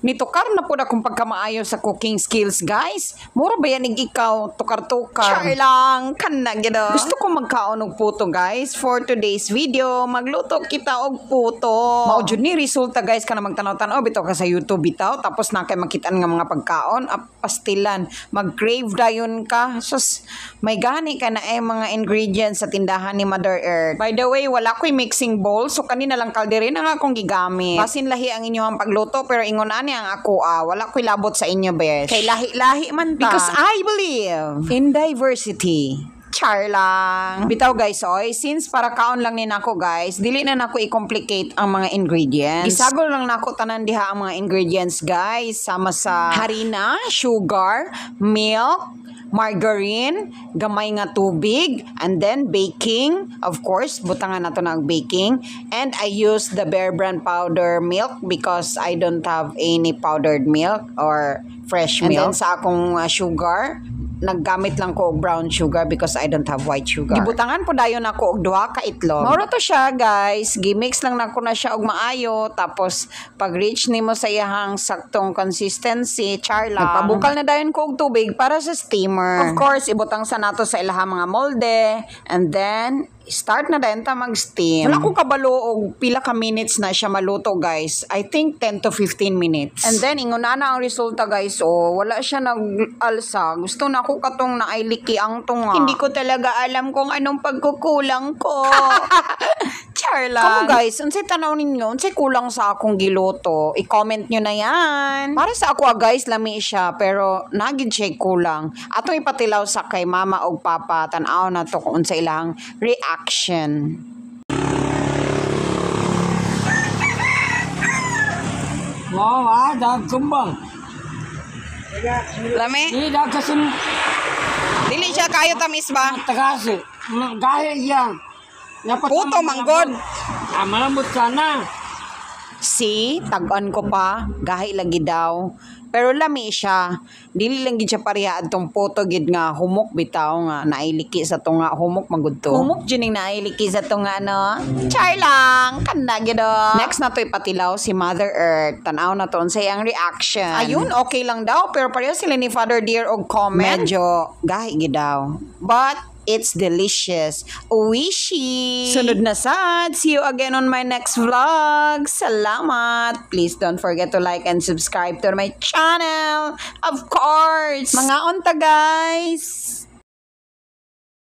Nitukar na po na kung pagkamaayo sa cooking skills, guys. Mura ba yan ikaw? Tukar-tukar. Char lang. Kanag gino. Gusto ko magkaon og puto, guys. For today's video, magluto kita og puto. Maudyo ni resulta, guys, ka na magtanaw-tanaw. Bitaw ka sa YouTube, bitaw. Tapos na kay makitaan nga mga pagkaon. Pastilan. Mag-crave dayon ka. Sus, may gani ka na mga ingredients sa tindahan ni Mother Earth. By the way, wala ko'y mixing bowl. So, kanina lang kalderin ang akong gigamit. Basin lahi ang inyong pagluto. Pero ingon ang ako wala ko'y labot sa inyo, besh. Kay lahi-lahi man ta. Because I believe in diversity. Char lang. Bitaw, guys, oy, since para kaon lang ni nako, guys, dili na nako i-complicate ang mga ingredients. Isagol lang nako tanan diha ang mga ingredients, guys, sama sa harina, sugar, milk, margarine, gamay nga tubig, and then baking. Of course, butangan nato ng baking. And I use the Bear Brand powder milk because I don't have any powdered milk or fresh milk. And then sa akong sugar, naggamit lang ko og brown sugar because I don't have white sugar. Gibutangan po dayon ako og duha ka itlog. Mauro to siya, guys. Gimix lang nako na siya og maayo. Tapos pag reach nimo sa iyang saktong consistency, char lang. Nagpabukal na dayon ko og tubig para sa steamer. Of course, ibutang sa nato sa ilahang mga molde, and then start na din ta mag-steam. Wala ko kabalo og pila ka minutes na siya maluto, guys. I think 10 to 15 minutes. And then inguna na ang resulta, guys. Wala siya nag-alsa. Gusto na ako katong naailiki ang tunga. Hindi ko talaga alam kung anong pagkukulang ko. Char lang. Kamu, guys, unsay tanaw ninyo? Unsay kulang sa akong giluto? I-comment nyo na yan. Para sa ako, guys, lami siya. Pero nagid siya kulang. Atong ipatilaw sa kay mama og papa. Tanaw na to kung unsay ilang reaction. Wow, dag kumbang. Lami? Dag kasin Dili siya kayo tamis ba? tagasi. Gaya yan. Puto manggod. Malambot sana. Si, tag-on ko pa. Gahi lagi daw. Pero lami siya. Dili lang gid siya pareha adtong puto gid nga humok bitaw nga nailiki sa tunga humok magud to. Humok jining nailiki sa tunga no. Char lang, kanda gid. Next na to ipatilaw si Mother Earth. Tanaw na to unsay ang reaction. Ayun, okay lang daw pero pareho sila ni Father Dear og comment. Medyo gahi gid daw. But it's delicious. Wishy! Sunod na sad. See you again on my next vlog. Salamat! Please don't forget to like and subscribe to my channel. Of course! Mga onta, guys!